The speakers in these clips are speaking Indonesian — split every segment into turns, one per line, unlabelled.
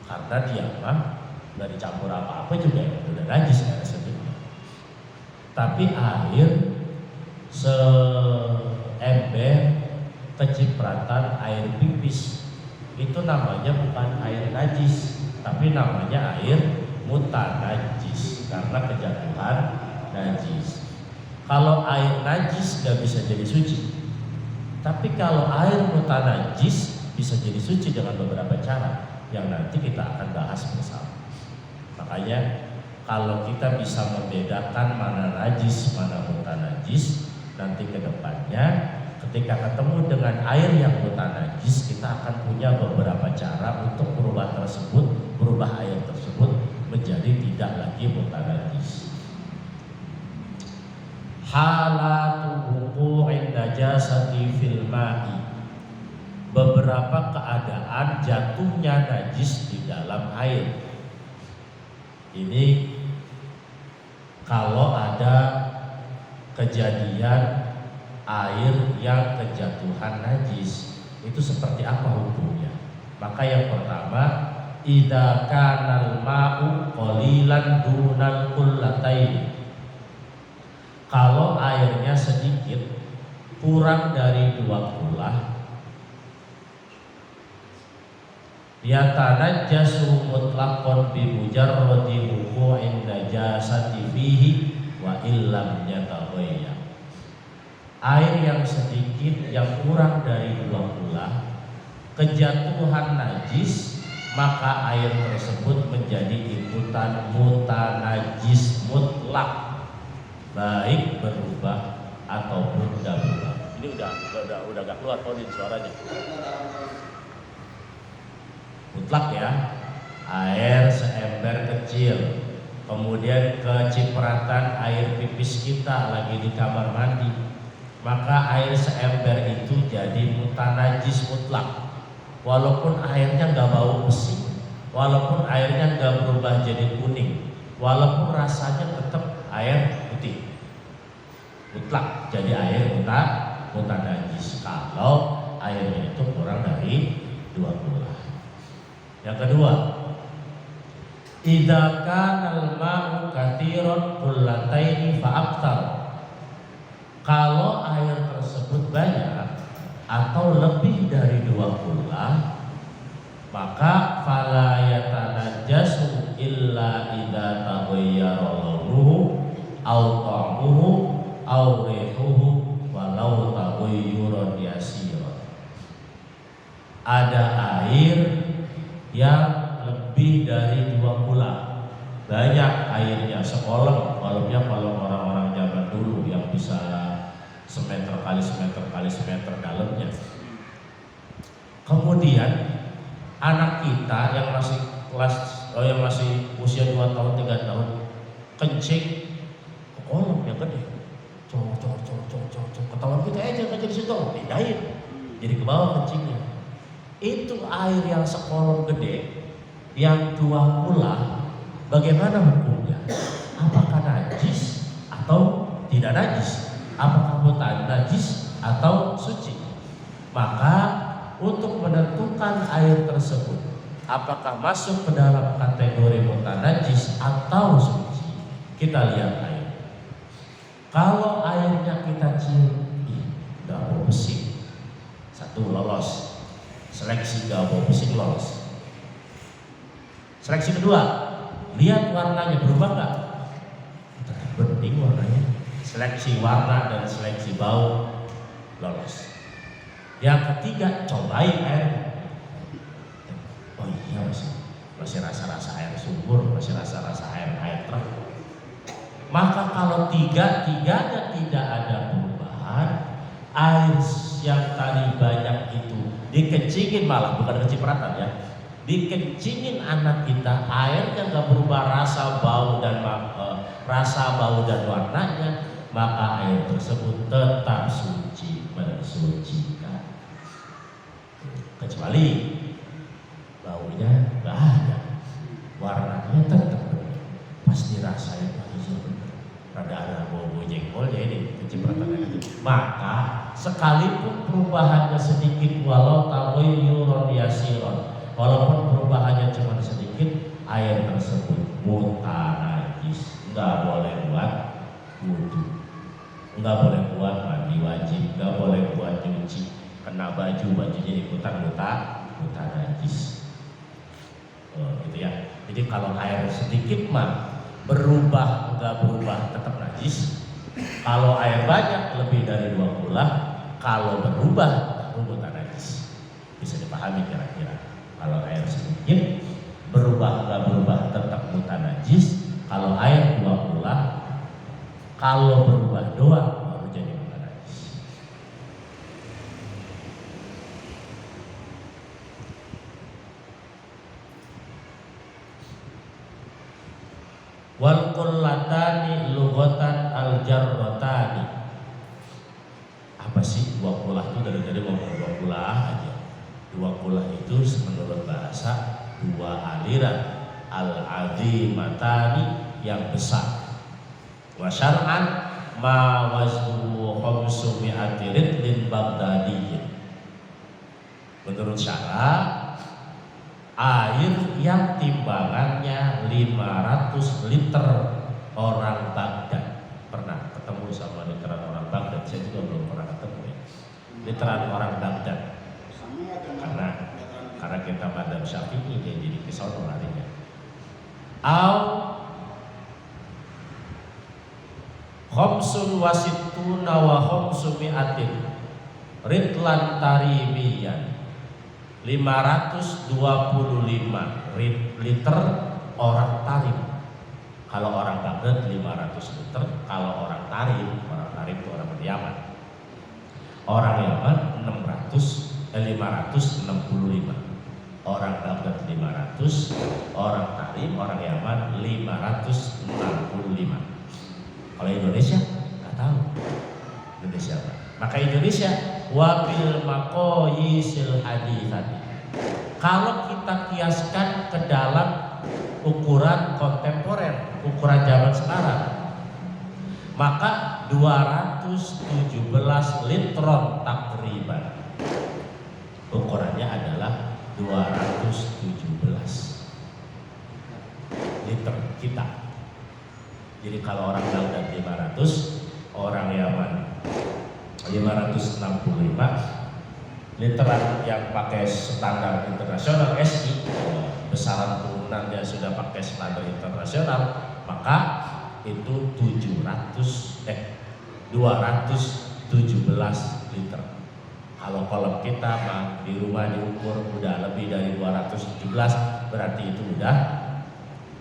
karena dia mah nggak dicampur apa-apa juga udah najis karena sedikit. Tapi air seember kecipratan air pipis itu namanya bukan air najis, tapi namanya air mutanajis karena kejatuhan najis. Kalau air najis gak bisa jadi suci, tapi kalau air mutanajis bisa jadi suci dengan beberapa cara yang nanti kita akan bahas bersama. Makanya kalau kita bisa membedakan mana najis, mana mutanajis, nanti ke depannya ketika ketemu dengan air yang mutanajis, kita akan punya beberapa cara untuk berubah air tersebut menjadi tidak lagi mutanajis. Halatu wuqu'in najasati fil ma'i, beberapa keadaan jatuhnya najis di dalam air. Ini kalau ada kejadian air yang kejatuhan najis, itu seperti apa hukumnya? Maka yang pertama, idza kanal ma'u qalilan dunal qullataini, kalau airnya sedikit kurang dari 2 kullah, yatanajjasu mutlaqan bi mujarradi wuqu'in najasati fihi wa illam yataghayyar. Air yang sedikit yang kurang dari 2 kullah kejatuhan najis, maka air tersebut menjadi ikutan mutanajis mutlak, baik berubah ataupun tidak berubah. Ini udah gak keluar Todin suaranya. Mutlak ya, air seember kecil, kemudian kecipratan air pipis kita lagi di kamar mandi, maka air seember itu jadi mutanajis mutlak. Walaupun airnya nggak bau besi, walaupun airnya nggak berubah jadi kuning, walaupun rasanya tetap air putih, mutlak jadi air mutanajis kalau airnya itu kurang dari 2 kullah. Yang kedua, idza kana al-ma'u katsiran qullataini fa aktsar, kalau air tersebut banyak atau lebih dari 2 kullah, maka fala yatanajjasu illa idza taghayyara launuhu aw ta'muhu aw rihuhu walau taghayyuran yasiran. Ada air yang lebih dari 2 kullah, banyak airnya, sekolah kolomnya kalau orang-orang zaman dulu yang bisa semeter kali semeter dalamnya. Kemudian anak kita yang masih usia 2 tahun 3 tahun kencing ke kolom yang gede, cor ketahuan kita aja nggak jadi situ, pindahin jadi ke bawah kencingnya. Itu air yang sekolom gede yang 2 kullah, bagaimana hukumnya? Apakah najis atau tidak najis? Apakah mutanajis atau suci? Maka untuk menentukan air tersebut apakah masuk ke dalam kategori mutanajis atau suci, kita lihat air. Kalau airnya kita cium, nggak bau besi, satu lolos, seleksi nggak bau besi lolos. Seleksi kedua, lihat warnanya berubah nggak? Tetap penting warnanya. Seleksi warna dan seleksi bau lolos. Yang ketiga, cobain air. Oh iya, masih rasa-rasa air sumur, masih rasa-rasa air terang. Maka kalau tiganya tidak ada perubahan, air yang tadi banyak itu dikencingin, malah bukan kecipratan ya, dikencingin anak kita, airnya nggak berubah rasa bau dan warnanya, maka air tersebut tetap suci, mensucikan. Kecuali baunya nggak ada, warnanya tetap benar, pasti rasanya hijau benar, rada ada bau jengkolnya ini kecipratannya itu. Maka sekalipun perubahannya sedikit, walau taghayyuran yasiran, walaupun perubahannya cuma sedikit, jadinya ikutan buta najis. Gitu ya. Jadi kalau air sedikit mah berubah enggak berubah tetap najis. Kalau air banyak lebih dari 2 kula, kalau berubah baru buta najis. Bisa dipahami kira-kira. Kalau air sedikit berubah enggak berubah tetap buta najis. Kalau air 2 kula, kalau berubah doang baru jadi buta najis. Wal qullatani lughatan al jarratani. Apa sih 2 kulah itu? Dari ngomong 2 kulah aja. 2 kulah itu menurut bahasa 2 aliran al-azimatani yang besar. Wa syar'an ma waznu khamsu mi'ati ridlin baghdadiyyin. Menurut syara, air yang timbangannya 500 liter orang Baghdad. Pernah ketemu sama literan orang Baghdad? Saya juga belum pernah ketemu ya. Literan orang Baghdad. Karena kita madhab Syafi'i dia jadi kesono larinya. Au khamsun wasittuna wa khamsu mi'atin ritlan tarimiyan. 525 liter orang tarim. Kalau orang Baghdad 500 liter, kalau orang tarim itu orang Yaman. Orang Yaman 565. Orang Baghdad 500, orang tarim, orang Yaman 565. Kalau Indonesia nggak tahu. Indonesia apa? Maka Indonesia wabil maqayisil haditsati. Kalau kita kiaskan ke dalam ukuran kontemporer, ukuran zaman sekarang, maka 217 litron takriban. Ukurannya adalah 217 liter kita. Jadi kalau orang Baghdad 500, orang Yaman 565. Literan yang pakai standar internasional SI, besaran turunannya sudah pakai standar internasional, maka itu 217 liter. Kalau kolam kita mah di rumah diukur udah lebih dari 217, berarti itu udah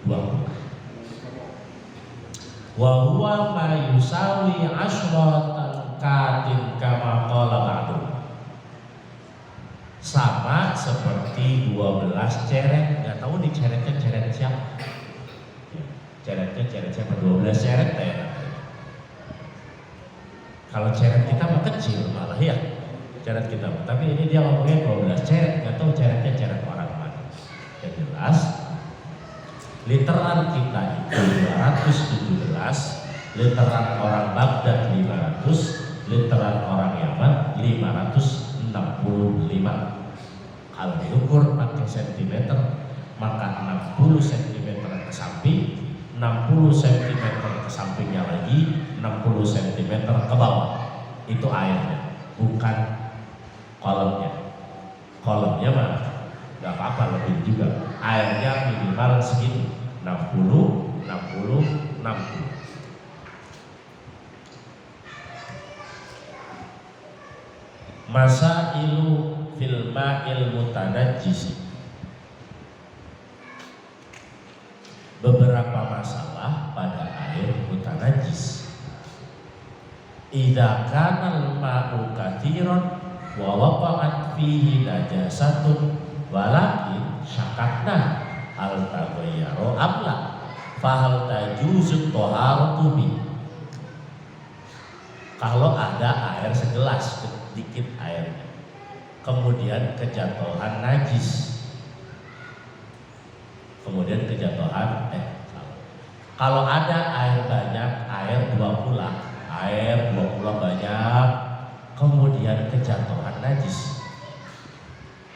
20. Wa huwa ma yusawi asyratan katin kama qala ba'du. Sama seperti 12 ceret. Enggak tahu nih ceretnya ceret siapa? Ceretnya ceret siapa? 12 ceret ya. Kalau ceret kita mah kecil malah ya. Ceret kita mah. Tapi ini dia ngomongnya 12 ceret, enggak tahu ceretnya ceret orang mana. Yang jelas literan kita itu 217, literan orang Baghdad 500, literan orang Yaman 565. Kalau diukur pakai sentimeter, maka 60 cm ke samping, 60 cm ke sampingnya lagi, 60 cm ke bawah. Itu airnya, bukan kolamnya. Kolamnya mah nggak apa-apa lebih juga. Airnya minimal segitu, 60, 60, 60. Masailu fil ma'il mutanajjis. Beberapa masalah pada air mutanajjis. Idza kana al-ma'u katsiran wa waqa'at fihi najasatun walakin syakakna hal taghayyara amla fahal tajuzu thaharatu bi. Kalau ada air segelas, sedikit airnya, kemudian kejatuhan najis, kemudian kejatuhan kalau ada air banyak, air 2 kula banyak, kemudian kejatuhan najis,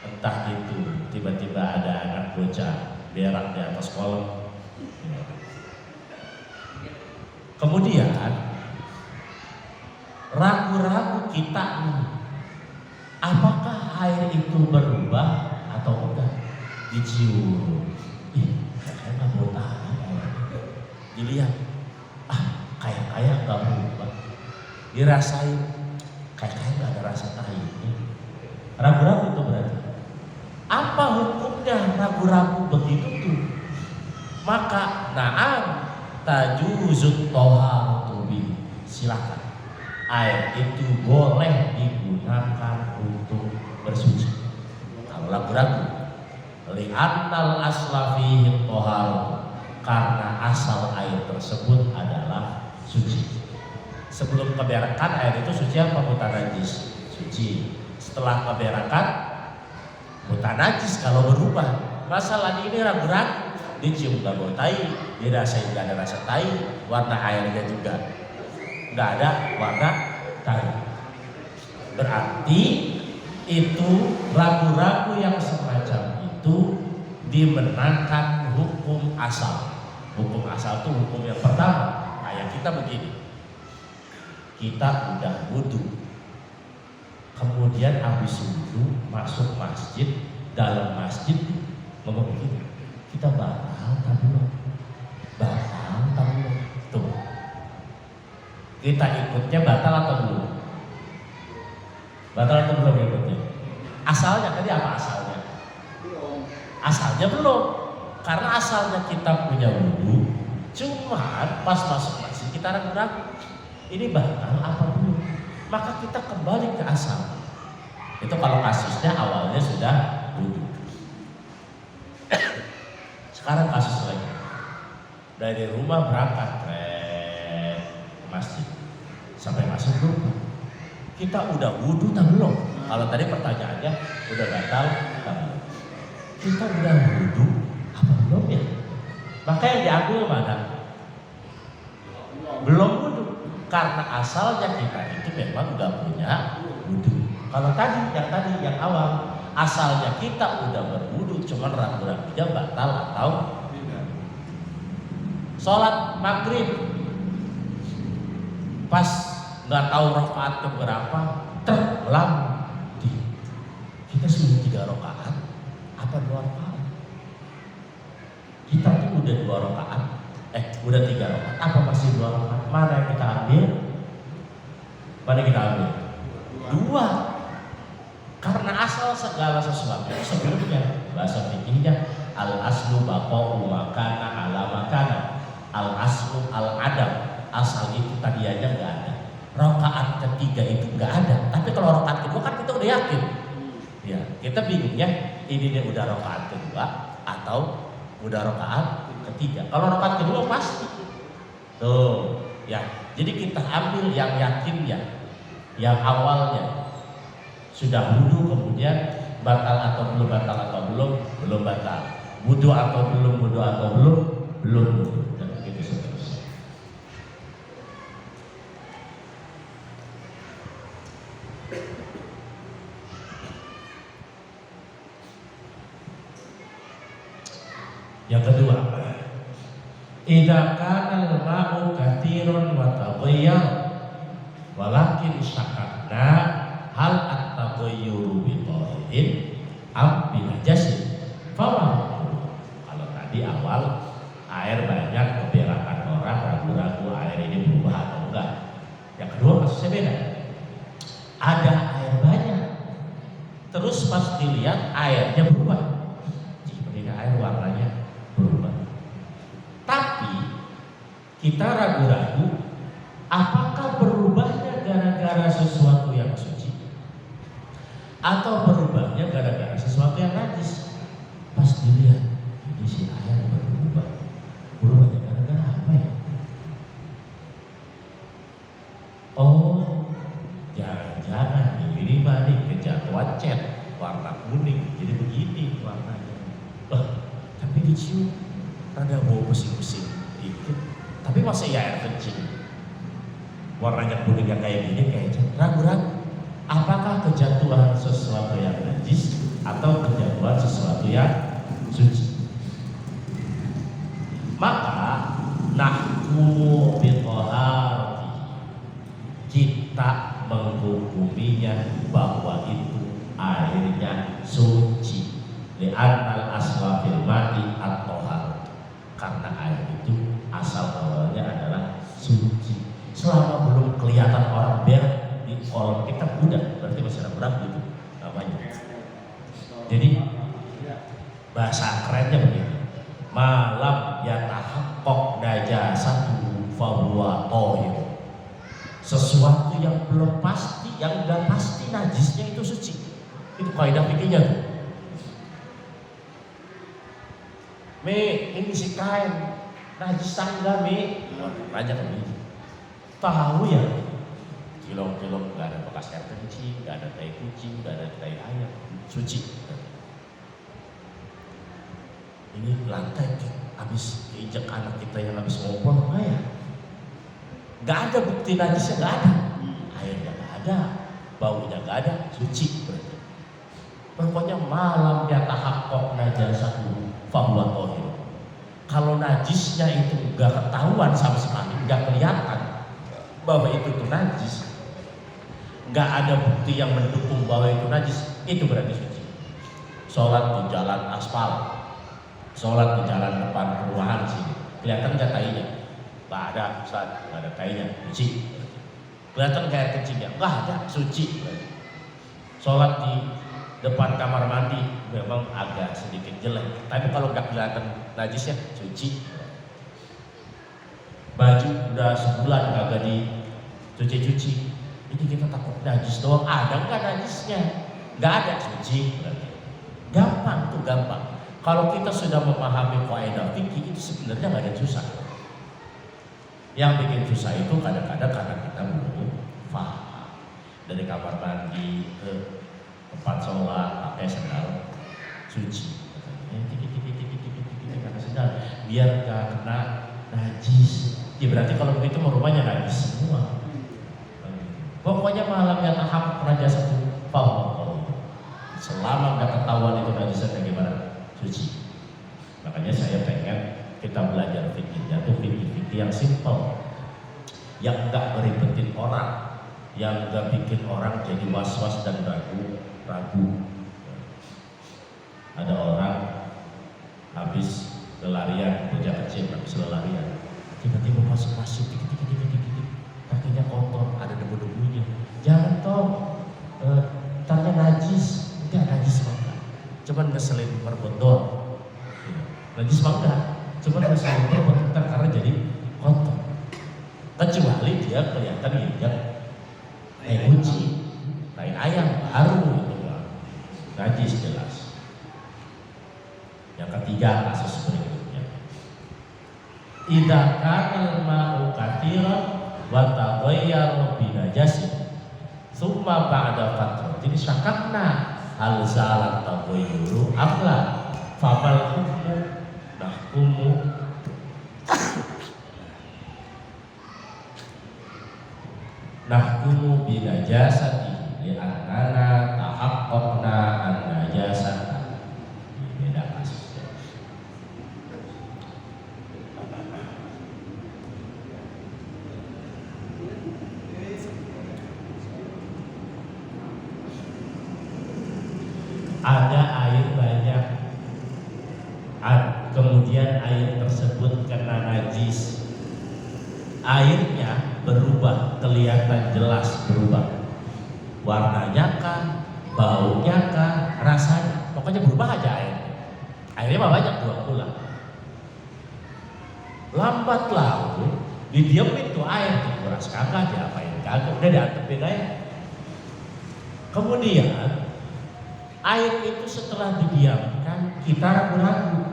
entah itu tiba-tiba ada anak bocah berak di atas kolam, kemudian ragu-ragu kita, apakah air itu berubah atau enggak? Dicium, saya nggak mau tahan. Dilihat, kayak nggak berubah. Dirasain, kayak nggak ada rasa tahinya. Ragu-ragu itu berarti. Apa hukumnya ragu-ragu begitu tuh? Maka na'am tajuzut toharatu bi. Silakan. Air itu boleh digunakan untuk bersuci. Kalau ragu-ragu, li'annal asla fihi toharatu, karena asal air tersebut adalah suci. Sebelum keberakan air itu suci apa mutanajis? Suci. Setelah keberakan mutanajis kalau berubah. Masalah ini ragu-ragu, dicium gak bau tai, dirasain gak ada rasa tai, warna airnya juga gak ada warna tai. Berarti itu ragu-ragu yang semacam itu dimenangkan hukum asal. Hukum asal itu hukum yang pertama. Kayak kita begini, kita udah wudhu, kemudian habis wudhu masuk masjid, dalam masjid ngomong begini, kita batal tak belum? Tuh, kita ikutnya batal atau belum? Batal atau belum ikutnya? Asalnya tadi apa asalnya? Asalnya belum, karena asalnya kita punya wudhu, cuma pas masuk masjid kita ragu-ragu, ini batal apa belum? Maka kita kembali ke asal. Itu kalau kasusnya awalnya sudah wudhu. Sekarang kasus lagi, dari rumah berangkat ke masjid sampai masuk rumah, kita udah wudhu tak belum? Kalau tadi pertanyaannya udah batal tak belum? Kita udah wudhu apa belum ya? Maka yang diambil mana? Belum wudhu, karena asalnya kita itu memang nggak punya wudhu. Kalau tadi yang awal, asalnya kita udah berwudhu, cuman ragu-ragunya batal atau tidak. Sholat maghrib, pas nggak tahu rakaat keberapa, terlambat. Kita sudah 3 rakaat, apa 2 rakaat? Kita tuh udah 2 rakaat, udah 3 rakaat, apa masih 2 rakaat? Mana yang kita ambil? Mana kita ambil? 2. Karena asal segala sesuatu sebelumnya, bahasa fikihnya al aslu baqa'u makana ala makana, al aslu al adam, asal itu tadinya nggak ada. Rakaat ketiga itu nggak ada, tapi kalau rakaat kedua kan kita udah yakin. Ya, kita bingungnya ini dia udah rakaat kedua atau udah rakaat ketiga. Kalau rakaat kedua pasti. Tuh, ya. Jadi kita ambil yang yakinnya, yang awalnya sudah wudhu, kemudian batal atau belum batal atau belum batal, wudhu atau belum wudhu, dan begitu seterusnya. Yang kedua, idza kana al-ma'u katsiran wa taghayyar walakin syakakna hal at-taghayyuru bi tahirin am bi najasin fama. Kalau tadi awal air banyak, keberakan orang, ragu-ragu air ini berubah atau enggak. Yang kedua kasusnya beda, ada air banyak, terus pas dilihat airnya berubah, ini air warnanya berubah, tapi kita ragu-ragu apakah berubahnya gara-gara sesuatu yang suci atau berubahnya gara-gara sesuatu yang najis. Pas dilihat, ini si air berubahnya gara-gara apa ya? Oh, jangan-jangan ini mah nih kejatuhan cat warna kuning, jadi begini warnanya. Tapi dicium rada bau pusing-pusing dikit, tapi masih ya air kencing, warnanya kuning yang kayak gini, kayak ragu-ragu apakah kejatuhan sesuatu yang najis atau kejatuhan sesuatu yang suci. Maka nahkumu bithaharati, kita menghukuminya bahwa itu air li'annal asla fil ma'i at-tahar, karena air itu asal awalnya adalah suci. Selama belum kelihatan orang berak di kolam kita udah berarti masih ragu-ragu gitu namanya. Jadi bahasa kerennya begini, malam yatahaqqaq najasatu fahuwa thahir. Sesuatu yang belum pasti, yang enggak pasti najisnya itu suci. Itu kaidah fikihnya tuh. Ini si kain najis tangga raja kan ini. Tahu ya, kilom-kilom nggak ada bekas air kencing, nggak ada tai kucing, nggak ada tai ayam, suci. Ini lantai habis injak anak kita yang habis ngompol, nggak ya? Nggak ada bukti najisnya, nggak ada, airnya nggak ada, baunya nggak ada, suci berarti. Pokoknya malam yatahaqqaq najasatu fahuwa thahir. Kalau najisnya itu nggak ketahuan sama sekali, nggak kelihatan bahwa itu tuh najis, nggak ada bukti yang mendukung bahwa itu najis, itu berarti suci. Sholat di jalan aspal, sholat di jalan depan perumahan sini, kelihatan nggak tainya? Nggak ada, Ustaz, nggak ada tainya, suci. Kelihatan kayak kencingnya? Nggak ada, suci. Sholat di depan kamar mandi memang agak sedikit jelek, tapi kalau nggak kelihatan najisnya, suci. Baju udah sebulan kagak dicuci-cuci, ini kita takut najis doang, ada nggak najisnya? Nggak ada, suci. Gampang tuh, gampang. Kalau kita sudah memahami kaidah fikih itu sebenarnya nggak ada yang susah. Yang bikin susah itu kadang-kadang karena kita belum paham. Dari kamar mandi ke tempat sholat pakai sandal suci, pakai sandal biar nggak kena najis. Ya berarti kalau begitu mau rumahnya najis semua. Pokoknya malam yang tahap najasatu fahuwa, selama nggak ketahuan itu najisnya kayak gimana, suci. Makanya saya pengen kita belajar fikihnya tuh fikih yang simpel, yang nggak meribetin orang, yang nggak bikin orang jadi was-was dan ragu. Ada orang habis lelarian, bocah kecil habis lelarian, tiba-tiba masuk masjid, dikit, kakinya kotor, ada debu-debunya. Jangan toh, tarnya najis, enggak najis banget. Cuman ngeselin perut doang. Najis banget, cuman ngeselin perut karena jadi kotor. Kecuali dia kelihatan injak kucing, tai ayam baru itu najis jelas. Yang ketiga, kasus berikutnya, idza kana al-ma'u katsiran wa taghayyara bi najasin tsumma ba'da fatratin syakakna hal zalat taghayyuru afla famal hukmu nahkumu nahkumu bi najasati li annana tahaqqaqna an najasata. Beda kasusnya. Ada air banyak, kemudian air tersebut kena najis, airnya berubah, kelihatan jelas berubah, warnanya kah, baunya kah, rasanya, pokoknya berubah aja airnya. Airnya mah banyak, 2 pula. Lambat laun didiemin tuh air, dikuras kagak, diapain kagak, udah diantepin aja. Kemudian air itu setelah didiamkan, kita ragu-ragu,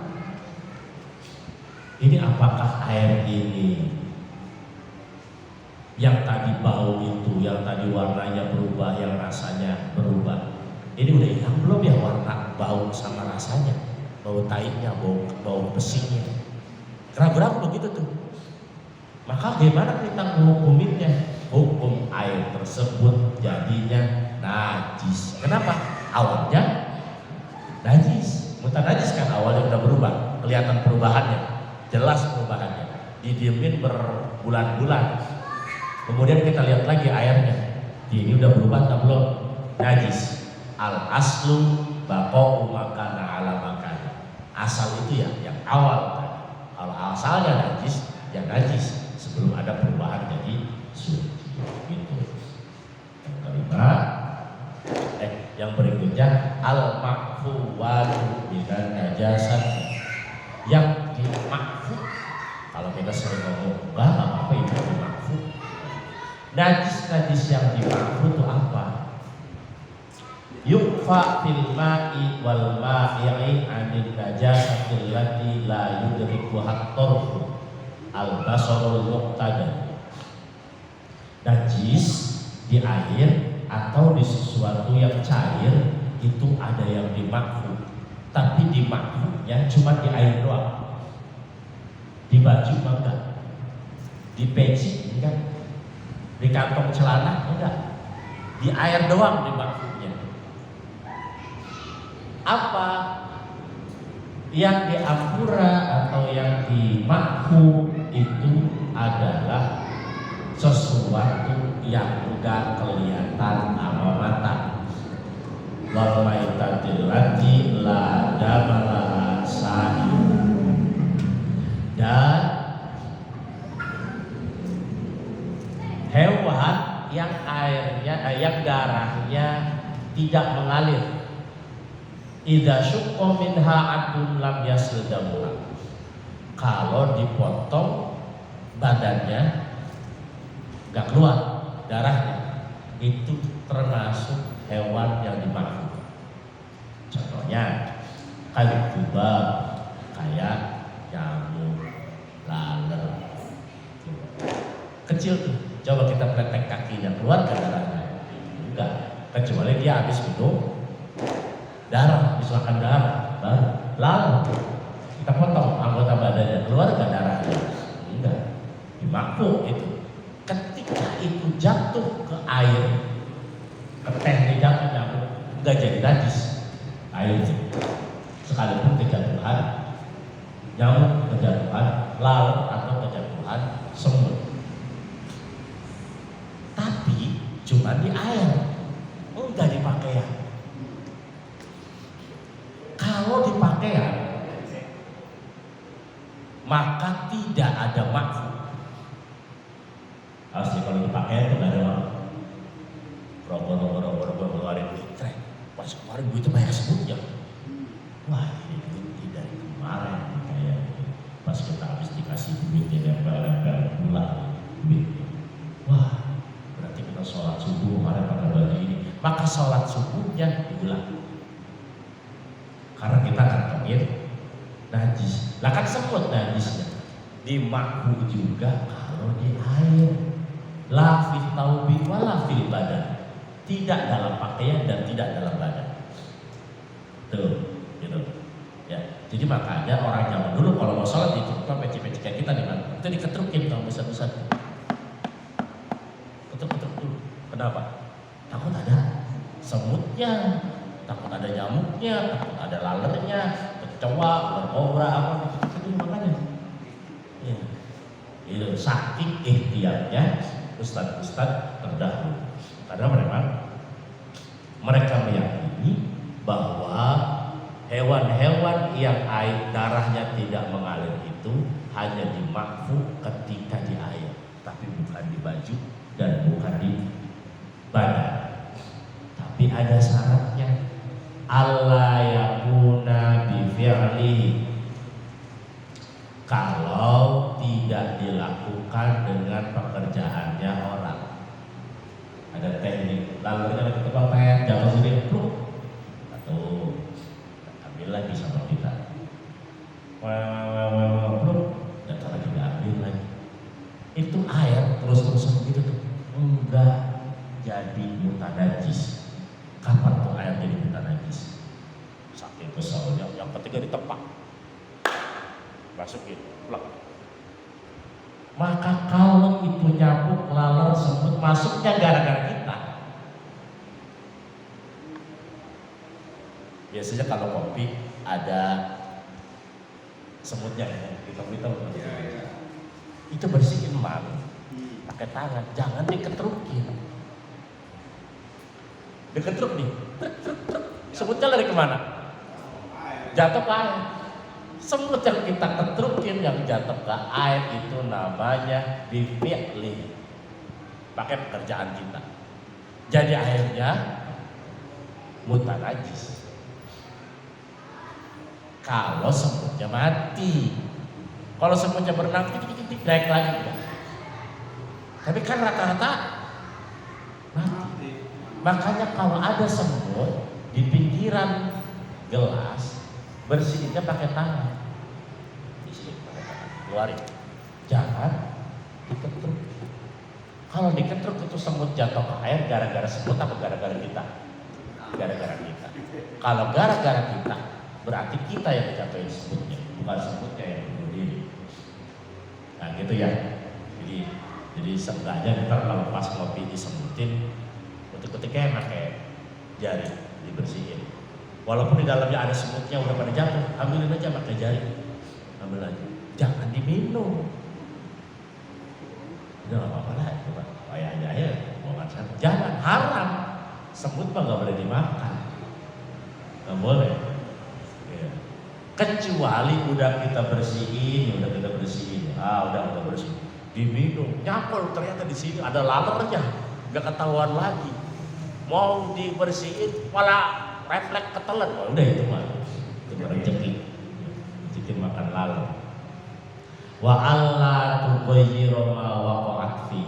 ini apakah air ini yang tadi bau itu, yang tadi warnanya berubah, yang rasanya berubah, ini udah hilang belum ya warna, bau sama rasanya, bau tainya, bau besinya. Ragu-ragu begitu tuh. Maka gimana kita menghukuminya? Hukum air tersebut jadinya najis. Kenapa? Awalnya najis, bukan najis kan, awalnya udah berubah, kelihatan perubahannya, jelas perubahannya, didiemin berbulan-bulan. Kemudian kita lihat lagi airnya, ini udah berubah atau belum? Najis. Al aslu baqa'u makana ala asal itu ya, yang awal tadi. Kalau asalnya najis, ya najis sebelum ada perubahan jadi suci. Gitu. Yang kelima, yang berikutnya al-makfuwatu bidan najasat. Yang dimakfu, kalau kita sering ngomong enggak apa-apa itu dimakfu. Najis yang dimakfu itu apa? Yukfa fil ma'i wal ma'i'i anil najasatil lati la yudriku hattorfu al-basarul muqtada. Najis di air atau di sesuatu yang cair itu ada yang dimakfu, tapi dimakfunya cuma di air doang. Di baju enggak, di peci enggak, di kantong celana enggak, di air doang dimakfunya. Apa yang diampura atau yang dimakfu itu adalah sesuatu yang enggak kelihatan sama mata. Wal maitatil lati la damala sa'i. Dan hewan yang airnya, yang darahnya tidak mengalir. Idza syuqqa minha adun lam yasil damuha. Kalau dipotong badannya nggak keluar darahnya, itu termasuk hewan yang dimakfu. Contohnya kayak kubah, kayak nyamuk, laler, kecil tuh. Coba kita pletek kakinya, keluar ke darahnya? Enggak, kecuali dia habis minum darah, misalkan darah, lalu kita potong anggota badannya, keluar ke darahnya? Enggak, dimakfu itu. Ketika itu jatuh ke air, ke teh jatuh nyamuk, enggak jadi najis air itu. Sekalipun kejatuhan nyamuk, kejatuhan lalat atau kejatuhan semut, tapi cuma di air, enggak di pakaian. Kalau di pakaian maka tidak ada makfu. Asli kalau di pakaian itu nggak ada makfu. Robo keluarin duit, pas kemarin duitnya banyak semutnya. Wah, ini duit dari kemarin kayak pas kita habis dikasih duitnya nempel bulan duitnya. Wah, berarti kita sholat subuh kemarin pakai baju ini, maka sholat subuhnya diulang. Karena kita kantongin najis. Lah kan semut najisnya dimakfu juga kalau di air. La fi taubi wala fil badan. Tidak dalam pakaian dan tidak dalam badan. Tuh, gitu. Ya, jadi makanya orang zaman dulu kalau mau sholat itu peci-peci kayak kita di mana? Itu diketrukin kalau besar-besar. Ketruk dulu. Kenapa? Takut ada semutnya, takut ada nyamuknya, takut ada lalernya, kecoa, kobra apa itu makanya. Ya. Itu saking ikhtiarnya ustaz-ustaz terdahulu. Karena mereka meyakini bahwa hewan-hewan yang air darahnya tidak mengalir itu hanya dimakfu ketika di air, tapi bukan di baju dan bukan di badan. Tapi ada syaratnya. Allah yakuna bifi'lihi. Kalau tidak dilakukan dengan pekerjaannya orang. Ada teknik, lalu kita ketebak pet, jatuh sini, pluk, atau ambil lagi sama kita, pluk, jatuh lagi diambil lagi. Itu air terus-terusan gitu tuh, enggak jadi mutanajis. Kapan tuh air jadi mutanajis? Saking keselnya, yang ketiga ditepak, masukin, pluk. Maka kalau itu nyamuk, laler, semut masuknya gara-gara kita. Biasanya kalau kopi ada semutnya ya, kita itu bersihin pakai tangan, jangan diketrukin. Diketruk nih, semutnya lari kemana? Jatuh ke air. Semut yang kita ketrukin yang jatuh ke air itu namanya bifi'li, pakai pekerjaan kita. Jadi airnya mutanajis. Kalau semutnya mati, kalau semutnya berenang titik naik lagi. Tapi kan rata-rata mati. Makanya kalau ada semut di pinggiran gelas, bersihinnya pakai tangan. Isihin pakai tangan, keluarin. Jangan diketruk. Kalau diketruk itu semut jatuh ke air gara-gara semut apa gara-gara kita? Gara-gara kita. Kalau gara-gara kita, berarti kita yang jatuhin semutnya, bukan semutnya yang bunuh diri. Nah gitu ya. Jadi seenggaknya ntar kalau pas ngopi disemutin, ketika pakai jari dibersihin. Walaupun di dalamnya ada semutnya udah pada jatuh, ambilin aja pakai jari, ambil aja. Jangan diminum. Udah nggak apa-apa lah, coba kayak aja ya, buangan sana. Jangan, haram. Semut mah nggak boleh dimakan, nggak boleh. Ya. Kecuali udah kita bersihin, udah bersih, diminum, nyapol ternyata di sini ada lalernya, nggak ketahuan lagi. Mau dibersihin, malah refleks ketelan, udah itu mah, itu rezeki, makan laler. Wa alla tughayyiru ma waqa'at fi.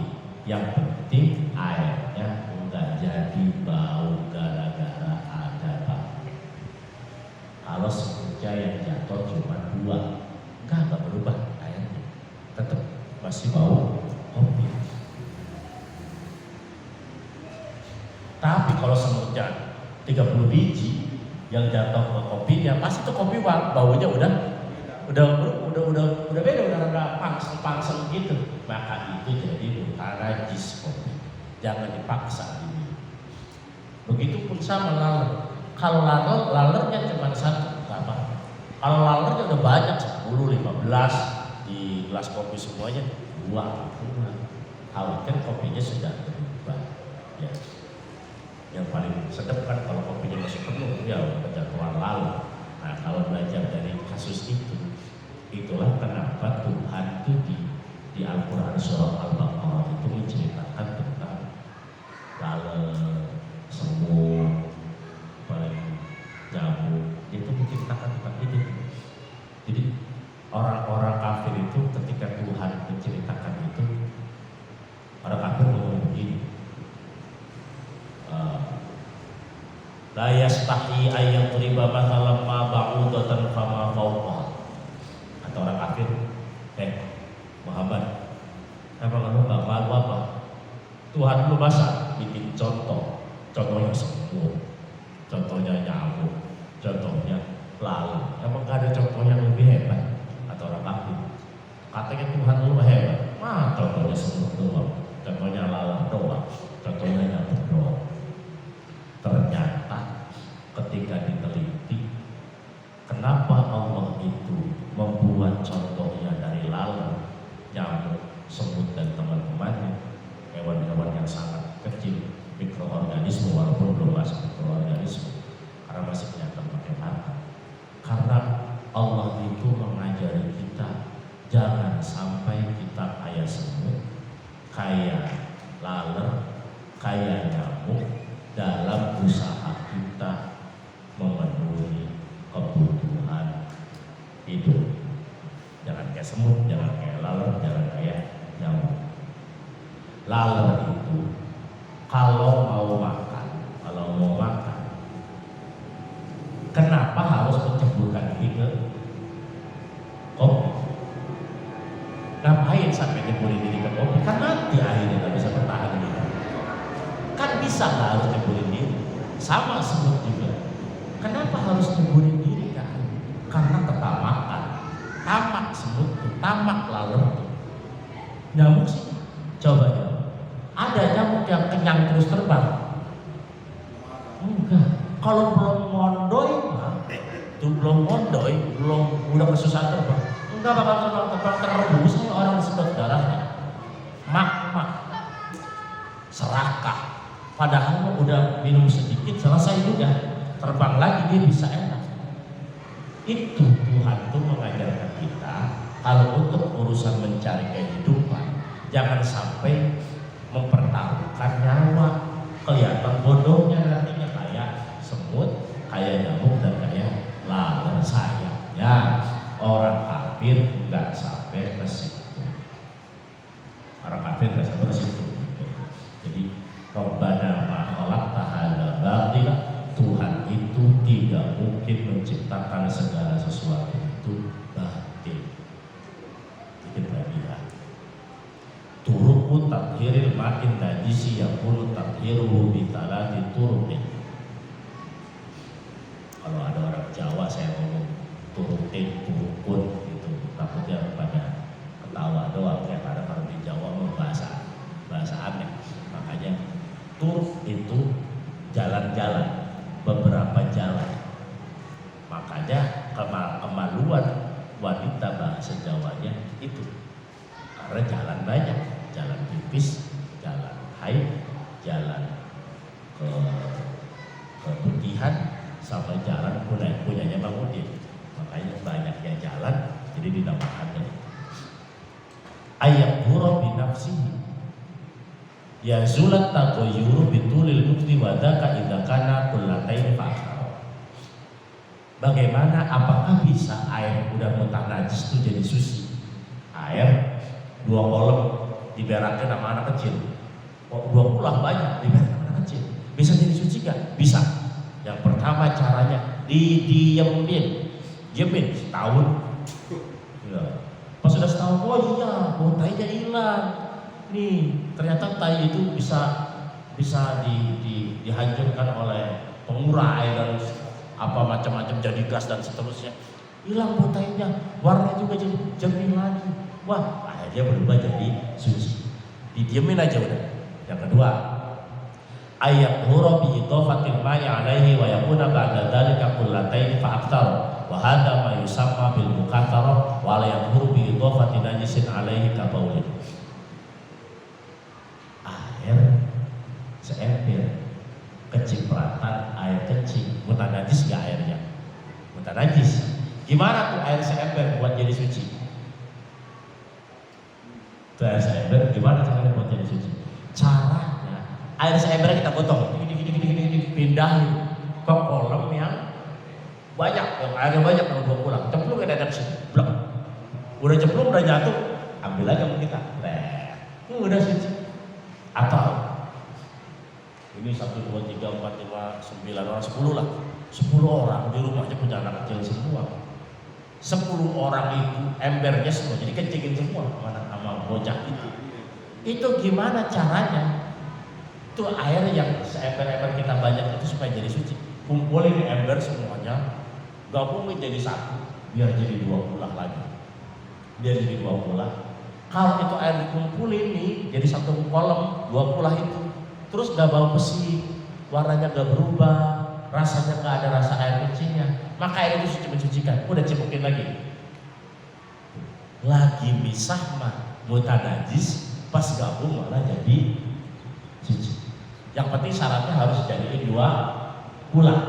Yang penting airnya enggak jadi bau gara-gara ada bangke. Kalau semutnya yang jatuh cuma 2, enggak berubah airnya, tetap masih bau kopi. Tapi kalau semutnya 30 biji yang jatuh ke kopinya, pasti itu kopi baunya udah beda, udah rada pangseng gitu. Maka itu jadi mutanajis kopi. Jangan dipaksa ini. Begitupun sama laler. Kalau lalernya cuma 1, nggak apa. Kalau lalernya udah banyak 10, 15 di gelas kopi semuanya, 2. Khawatir kopinya sudah berubah. Ya. Yang paling sedap kan kalau kopinya masih penuh, ya kejatuhan laler. Nah kalau belajar dari kasus itu, itulah kenapa Tuhan itu di Al-Quran surah Al-Baqarah itu menceritakan tentang laler, semut, nyamuk, itu menceritakan tentang itu. Jadi orang-orang kafir itu ketika Tuhan menceritakan itu, orang kafir ngomong begini, la yastahi ayyadriba mathalan ma ba'udatan fama fawqaha. Atau orang kafir, Muhammad, apa kamu gak malu apa? Tuhan lu masa bikin contohnya semut, contohnya nyamuk, contohnya lalu. Emang gak ada contoh yang lebih hebat? Atau orang kafir, katanya Tuhan lu hebat, contohnya semut doang, contohnya lalat doang, contohnya nyamuk doang. Ternyata ketika diteliti, kenapa Allah itu membuat contohnya dari lalat, nyamuk, semut dan teman-temannya, hewan-hewan yang sangat kecil, mikroorganisme walaupun belum masuk mikroorganisme, karena masih kelihatan pakai mata. Karena Allah itu mengajari kita jangan sampai kita kayak semut, kayak lalat, kayak nyamuk dalam usaha kita memenuhi kebutuhan hidup. Jangan kayak semut, jangan kayak lalat, jangan kayak nyamuk. Lalat itu kalau mau makan, kenapa harus menceburkan diri ke kopi? Ngapain sampai nyeburin diri ke kopi? Kan nanti akhirnya nggak bisa bertahan gitu. Kan bisa nggak harus nyeburin diri? Sama semut juga. Kenapa harus nyeburin diri kan? Karena ketamakan. Tamak semut tuh, tamak lalat tuh. Nyamuk sih, coba ya. Ada nyamuk yang kenyang terus terbang? Enggak. Kalau belum mondoy, belum udah kesusahan terbang, enggak bakal terbang terus. Orang sedot darahnya, mak, serakah. Padahal udah minum sedikit selesai juga, terbang lagi dia bisa enak. Itu Tuhan tuh mengajarkan kita kalau untuk urusan mencari kehidupan jangan sampai mempertaruhkan nyawa. Kelihatan bodohnya nantinya kayak semut, kayak nyamuk dan kayak laler sayapnya. Orang kafir nggak sampai ke situ. Orang kafir nggak sampai ke situ. Jadi Rabbana ma khalaqta hadza batila, Tuhan itu tidak mungkin menciptakan segala sesuatu itu batil. Itu bagian. Turuku tathiril ma'in najisi yakunu tathiruhu bitalati turukin. Kalau ada orang Jawa saya ngomong turukin, turukun gitu, takutnya pada ketawa doang ya, karena kalau di Jawa bahasa aneh. Makanya turuk itu jalan-jalan, beberapa jalan. Makanya kemaluan wanita bahasa Jawanya itu karena jalan banyak, jalan pipis, jalan haid, jalan ke keputihan, sama jalan punyanya Bang Udin. Makanya banyak yang jalan, jadi dinamakannya ayat hura binafsihi ya zulat tagoyuru bitulil mukti wadaka idakana kullatain fakar. Bagaimana, apakah bisa air udah muntah najis itu jadi suci? Air 2 kolam diberakin sama anak kecil, 2 pulang banyak diberakin sama anak kecil, bisa jadi suci gak? Bisa. Yang pertama caranya didiemin setahun. Ya. Pas sudah setahun, oh iya, tainya hilang. Nih, ternyata tai itu bisa dihancurkan oleh pengurai dan apa macam-macam, jadi gas dan seterusnya. Hilang tainya, warnanya juga jadi jernih lagi. Wah, akhirnya berubah jadi suci. Didiemin aja udah. Yang kedua, ayat hura bi idafatil ma'i alaihi wa yakuna ba'da dzalika kullatain fa aktsar wa hadha ma yusamma bil mukaththara wa la yadhuru bi idafati najisin alaihi ka baulin. Air seember kecipratan air kecil, muntah najis gak airnya? Muntah najis. Gimana tuh air seember buat jadi suci? Tuh air seember gimana caranya buat jadi suci? Caranya air seember kita potong, pindahin ke kolam yang banyak, yang airnya banyak, kalau bawa pulang, cemplung ke dadak situ, blok. Udah cemplung, udah jatuh, ambil lagi sama kita, udah suci. Atau ini 1, 2, 3, 4, 5, 9 orang, 10 lah, 10 orang di rumahnya punya anak kecil semua. 10 orang itu embernya semua jadi kencingin semua sama bocah itu. Itu gimana caranya? Itu air yang seember-ember kita banyak itu supaya jadi suci. Kumpulin ember semuanya, gabungin jadi satu, biar jadi 2 kulah lagi. Biar jadi 2 kulah. Kalau itu air dikumpulin nih, jadi 1 kolam, 2 kulah itu, terus gak bau besi, warnanya gak berubah, rasanya gak ada rasa air kecilnya, maka air itu suci mensucikan. Udah cipukin lagi misah mah muntah najis, pas gabung malah jadi suci. Yang penting syaratnya harus jadiin 2 kulah.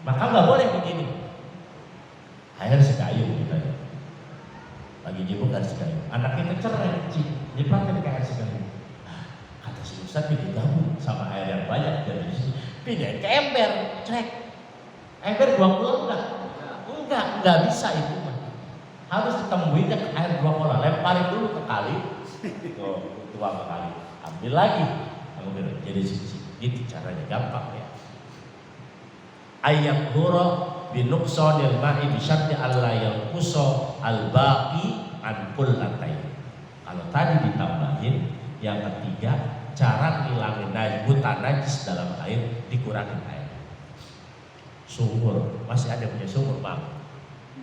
Maka nggak boleh begini. Air sekayung kita ya. Lagi jebuk air sekayung. Anaknya kecerai, nyimpan ke air sekayung. Kata si Ustaz ini gabung sama air yang banyak dari sini. Pindahin ke ember, cek. Ember 2 kulah enggak bisa itu mah. Harus ditemuinnya ke air 2 kulah. Lemparin dulu ke kali. Tuang ke kali. Ambil lagi. Jadi suci. Itu caranya, gampang ya. Ayat hura binuqsanil ma'i bi syarti alla yanqusa al-baqi an kullatain. Kalau tadi ditambahin, yang ketiga cara ngilangin buta najis dalam air, dikurangin air. Sumur, masih ada punya sumur, Bang.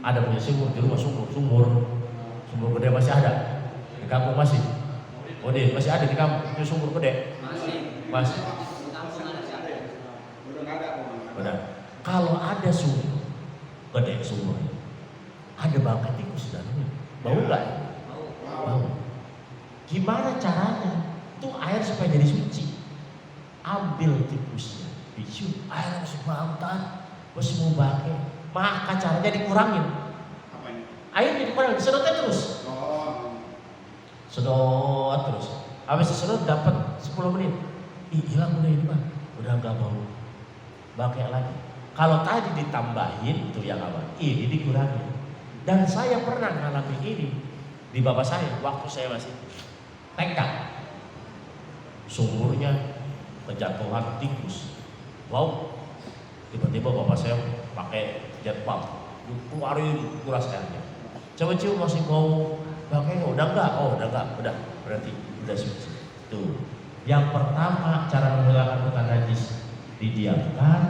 Ada punya sumur di rumah, sumur gede masih ada. Di kampung masih. Gede masih ada di kampung, itu sumur gede. Masih. Udah. Kalau ada sumur gede sumurnya, ada bangkai tikus di dalamnya, bau nggak? Bau. Gimana caranya? Tuh air supaya jadi suci. Ambil tikusnya, bisu, air harus bautan, terus mau pakai, maka caranya dikurangin.
Apanya?
Airnya dikurangin, disedotnya terus. Sedot terus. Habis disedot dapat 10 menit. Ih, hilang udah ini mah. Udah enggak bau. Pakai lagi. Kalau tadi ditambahin itu yang apa? Ini dikurangin. Dan saya pernah mengalami ini di bapak saya waktu saya masih TK. Sumurnya kejatuhan tikus. Wow. Tiba-tiba bapak saya pakai jet pump. Keluarin kuras airnya. Coba cium masih mau pakai, udah enggak? Oh, udah enggak. Udah. Berarti udah suci. Tuh. Yang pertama cara menghilangkan bekas najis didiamkan.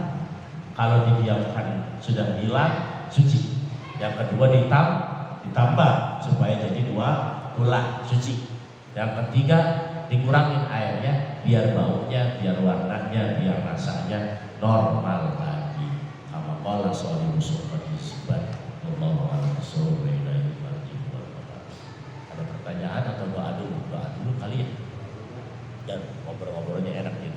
Kalau didiamkan sudah hilang, suci. Yang kedua ditambah supaya jadi 2 tulah suci. Yang ketiga dikurangin airnya biar baunya, biar warnanya, biar rasanya normal lagi. Kama qala shalihu sunnati subhan Allahu Ada pertanyaan atau doa dulu kali ya? Dan ngobrol-ngobrolnya enak gitu.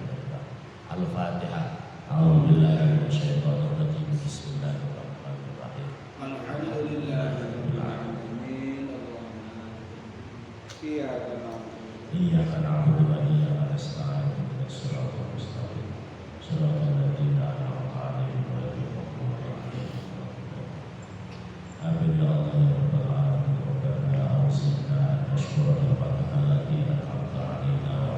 Al-Fatihah. A'udzubillahi minasyaitonirrajim. Bismillahirrahmanirrahim.
Alhamdulillahirabbil alamin. Iyyaka na'budu
Iyyaka na'budu wa iyyaka nasta'in.